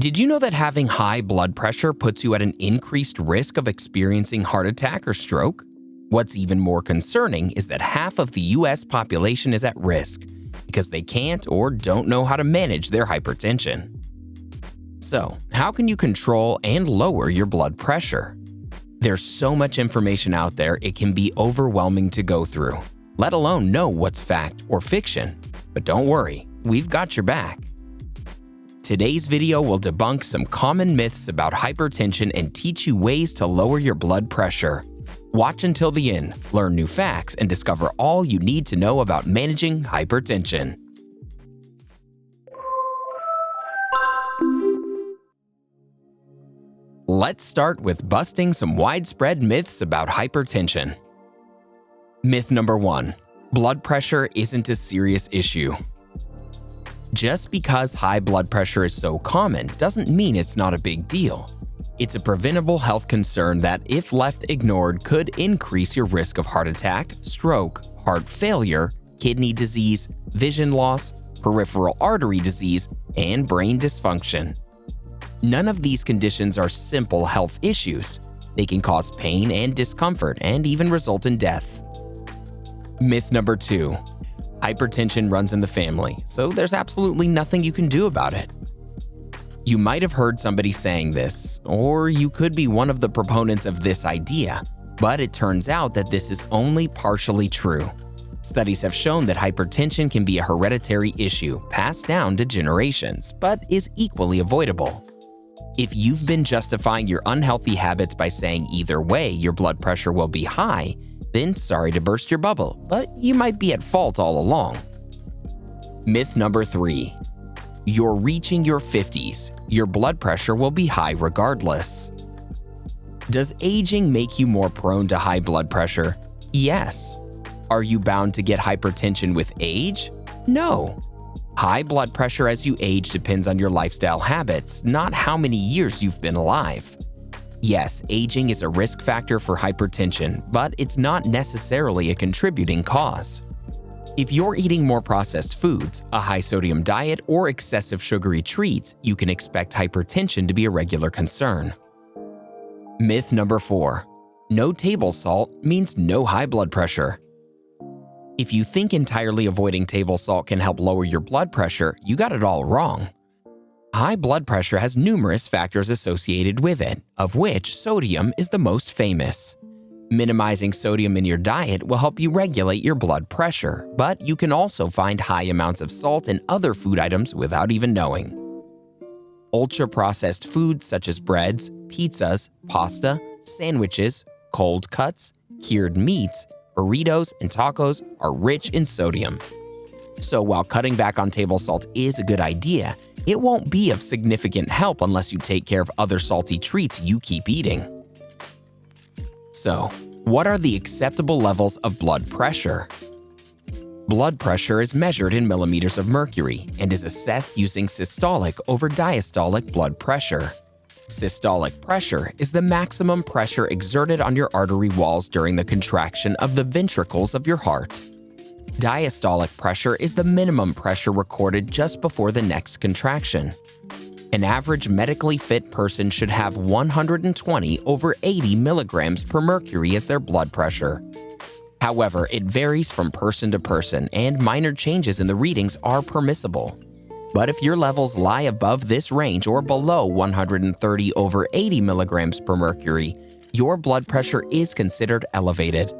Did you know that having high blood pressure puts you at an increased risk of experiencing heart attack or stroke? What's even more concerning is that half of the US population is at risk because they can't or don't know how to manage their hypertension. So, how can you control and lower your blood pressure? There's so much information out there it can be overwhelming to go through, let alone know what's fact or fiction. But don't worry, we've got your back. Today's video will debunk some common myths about hypertension and teach you ways to lower your blood pressure. Watch until the end, learn new facts, and discover all you need to know about managing hypertension. Let's start with busting some widespread myths about hypertension. Myth number 1. Blood pressure isn't a serious issue. Just because high blood pressure is so common doesn't mean it's not a big deal. It's a preventable health concern that, if left ignored, could increase your risk of heart attack, stroke, heart failure, kidney disease, vision loss, peripheral artery disease, and brain dysfunction. None of these conditions are simple health issues. They can cause pain and discomfort and even result in death. Myth number 2. Hypertension runs in the family, so there's absolutely nothing you can do about it. You might have heard somebody saying this, or you could be one of the proponents of this idea, but it turns out that this is only partially true. Studies have shown that hypertension can be a hereditary issue passed down to generations, but is equally avoidable. If you've been justifying your unhealthy habits by saying either way your blood pressure will be high, then sorry to burst your bubble, but you might be at fault all along. Myth number 3. You're reaching your 50s. Your blood pressure will be high regardless. Does aging make you more prone to high blood pressure? Yes. Are you bound to get hypertension with age? No. High blood pressure as you age depends on your lifestyle habits, not how many years you've been alive. Yes, aging is a risk factor for hypertension, but it's not necessarily a contributing cause. If you're eating more processed foods, a high-sodium diet, or excessive sugary treats, you can expect hypertension to be a regular concern. Myth number 4. No table salt means no high blood pressure. If you think entirely avoiding table salt can help lower your blood pressure, you got it all wrong. High blood pressure has numerous factors associated with it, of which sodium is the most famous. Minimizing sodium in your diet will help you regulate your blood pressure, but you can also find high amounts of salt in other food items without even knowing. Ultra-processed foods such as breads, pizzas, pasta, sandwiches, cold cuts, cured meats, burritos, and tacos are rich in sodium. So while cutting back on table salt is a good idea, it won't be of significant help unless you take care of other salty treats you keep eating. So, what are the acceptable levels of blood pressure? Blood pressure is measured in millimeters of mercury and is assessed using systolic over diastolic blood pressure. Systolic pressure is the maximum pressure exerted on your artery walls during the contraction of the ventricles of your heart. Diastolic pressure is the minimum pressure recorded just before the next contraction. An average medically fit person should have 120 over 80 milligrams per mercury as their blood pressure. However, it varies from person to person, and minor changes in the readings are permissible. But if your levels lie above this range or below 130 over 80 milligrams per mercury, your blood pressure is considered elevated.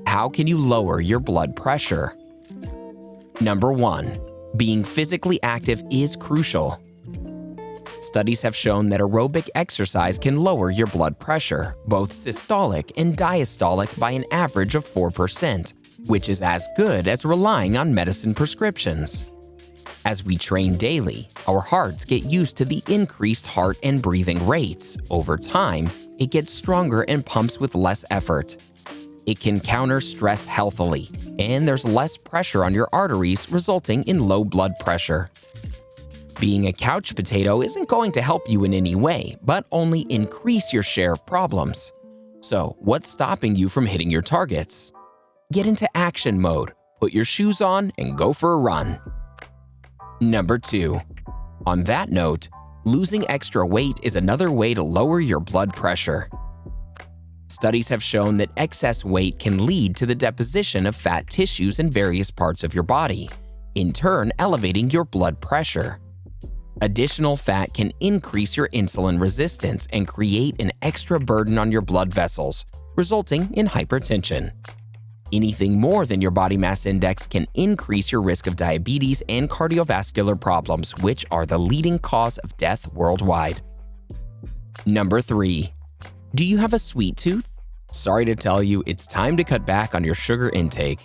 How can you lower your blood pressure? Number 1. Being physically active is crucial. Studies have shown that aerobic exercise can lower your blood pressure, both systolic and diastolic, by an average of 4%, which is as good as relying on medicine prescriptions. As we train daily, our hearts get used to the increased heart and breathing rates. Over time, it gets stronger and pumps with less effort. It can counter stress healthily, and there's less pressure on your arteries, resulting in low blood pressure. Being a couch potato isn't going to help you in any way, but only increase your share of problems. So, what's stopping you from hitting your targets? Get into action mode, put your shoes on, and go for a run. Number 2. On that note, losing extra weight is another way to lower your blood pressure. Studies have shown that excess weight can lead to the deposition of fat tissues in various parts of your body, in turn elevating your blood pressure. Additional fat can increase your insulin resistance and create an extra burden on your blood vessels, resulting in hypertension. Anything more than your body mass index can increase your risk of diabetes and cardiovascular problems, which are the leading cause of death worldwide. Number 3. Do you have a sweet tooth? Sorry to tell you, it's time to cut back on your sugar intake.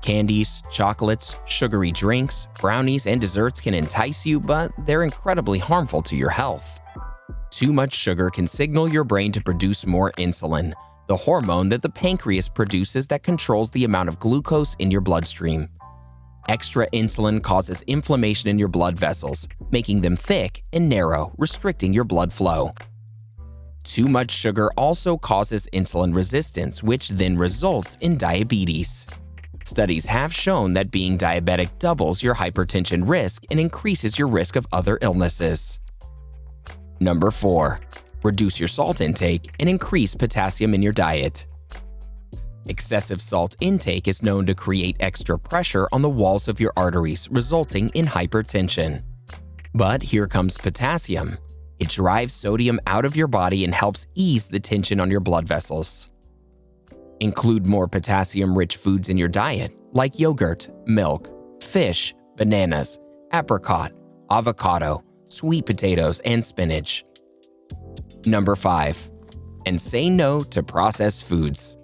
Candies, chocolates, sugary drinks, brownies, and desserts can entice you, but they're incredibly harmful to your health. Too much sugar can signal your brain to produce more insulin, the hormone that the pancreas produces that controls the amount of glucose in your bloodstream. Extra insulin causes inflammation in your blood vessels, making them thick and narrow, restricting your blood flow. Too much sugar also causes insulin resistance, which then results in diabetes. Studies have shown that being diabetic doubles your hypertension risk and increases your risk of other illnesses. Number 4. Reduce your salt intake and increase potassium in your diet. Excessive salt intake is known to create extra pressure on the walls of your arteries, resulting in hypertension. But here comes potassium. It drives sodium out of your body and helps ease the tension on your blood vessels. Include more potassium-rich foods in your diet, like yogurt, milk, fish, bananas, apricot, avocado, sweet potatoes, and spinach. Number 5. And say no to processed foods.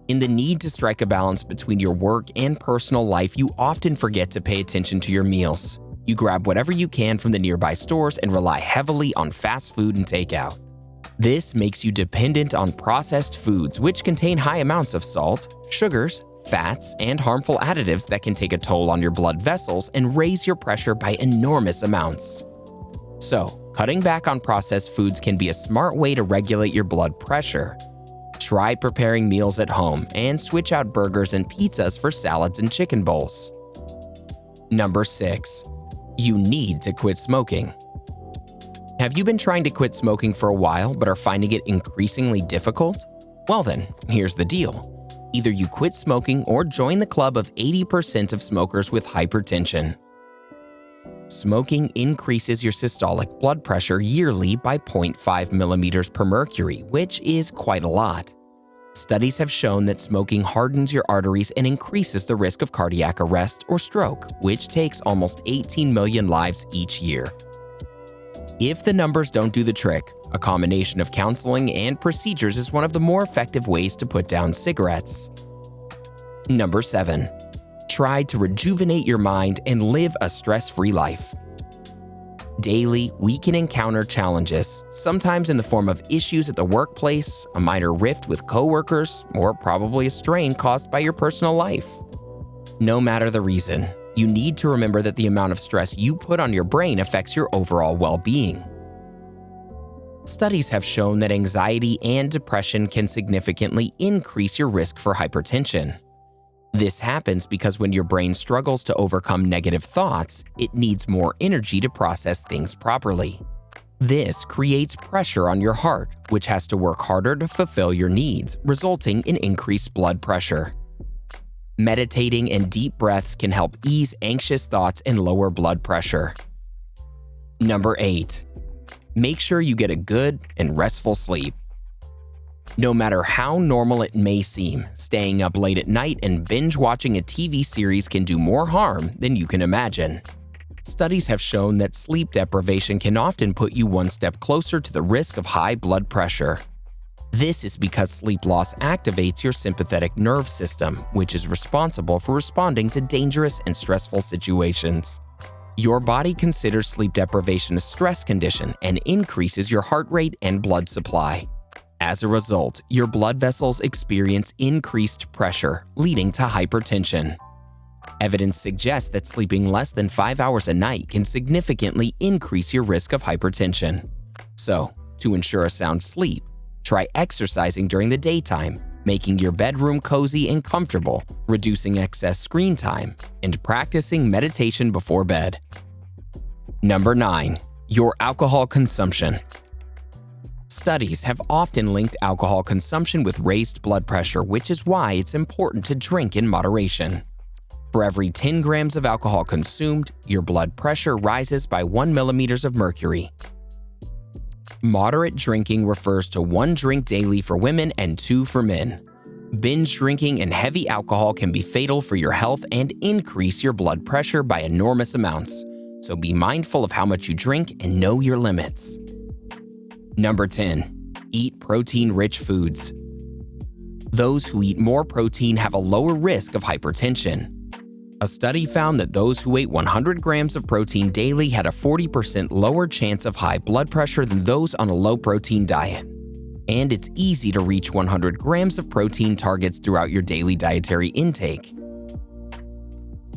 In the need to strike a balance between your work and personal life, you often forget to pay attention to your meals. You grab whatever you can from the nearby stores and rely heavily on fast food and takeout. This makes you dependent on processed foods, which contain high amounts of salt, sugars, fats, and harmful additives that can take a toll on your blood vessels and raise your pressure by enormous amounts. So, cutting back on processed foods can be a smart way to regulate your blood pressure. Try preparing meals at home and switch out burgers and pizzas for salads and chicken bowls. Number 6. You need to quit smoking. Have you been trying to quit smoking for a while but are finding it increasingly difficult? Well then, here's the deal. Either you quit smoking or join the club of 80% of smokers with hypertension. Smoking increases your systolic blood pressure yearly by 0.5 millimeters per mercury, which is quite a lot. Studies have shown that smoking hardens your arteries and increases the risk of cardiac arrest or stroke, which takes almost 18 million lives each year. If the numbers don't do the trick, a combination of counseling and procedures is one of the more effective ways to put down cigarettes. Number 7. Try to rejuvenate your mind and live a stress-free life. Daily, we can encounter challenges, sometimes in the form of issues at the workplace, a minor rift with coworkers, or probably a strain caused by your personal life. No matter the reason, you need to remember that the amount of stress you put on your brain affects your overall well-being. Studies have shown that anxiety and depression can significantly increase your risk for hypertension. This happens because when your brain struggles to overcome negative thoughts, it needs more energy to process things properly. This creates pressure on your heart, which has to work harder to fulfill your needs, resulting in increased blood pressure. Meditating and deep breaths can help ease anxious thoughts and lower blood pressure. Number 8. Make sure you get a good and restful sleep. No matter how normal it may seem, staying up late at night and binge-watching a TV series can do more harm than you can imagine. Studies have shown that sleep deprivation can often put you one step closer to the risk of high blood pressure. This is because sleep loss activates your sympathetic nerve system, which is responsible for responding to dangerous and stressful situations. Your body considers sleep deprivation a stress condition and increases your heart rate and blood supply. As a result, your blood vessels experience increased pressure, leading to hypertension. Evidence suggests that sleeping less than 5 hours a night can significantly increase your risk of hypertension. So, to ensure a sound sleep, try exercising during the daytime, making your bedroom cozy and comfortable, reducing excess screen time, and practicing meditation before bed. Number 9. Your alcohol consumption. Studies have often linked alcohol consumption with raised blood pressure, which is why it's important to drink in moderation. For every 10 grams of alcohol consumed, your blood pressure rises by 1 millimeters of mercury. Moderate drinking refers to 1 drink daily for women and 2 for men. Binge drinking and heavy alcohol can be fatal for your health and increase your blood pressure by enormous amounts, so be mindful of how much you drink and know your limits. Number 10. Eat protein-rich foods. Those who eat more protein have a lower risk of hypertension. A study found that those who ate 100 grams of protein daily had a 40% lower chance of high blood pressure than those on a low-protein diet. And it's easy to reach 100 grams of protein targets throughout your daily dietary intake.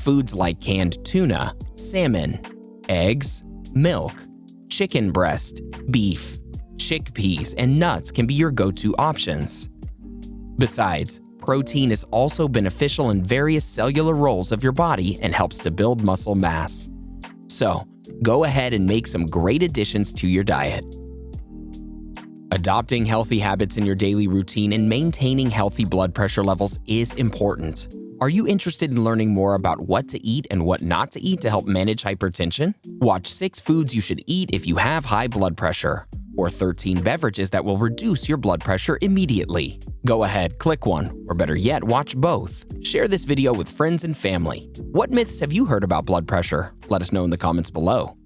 Foods like canned tuna, salmon, eggs, milk, chicken breast, beef, chickpeas, and nuts can be your go-to options. Besides, protein is also beneficial in various cellular roles of your body and helps to build muscle mass. So, go ahead and make some great additions to your diet. Adopting healthy habits in your daily routine and maintaining healthy blood pressure levels is important. Are you interested in learning more about what to eat and what not to eat to help manage hypertension? Watch 6 foods you should eat if you have high blood pressure, or 13 beverages that will reduce your blood pressure immediately. Go ahead, click one, or better yet, watch both. Share this video with friends and family. What myths have you heard about blood pressure? Let us know in the comments below.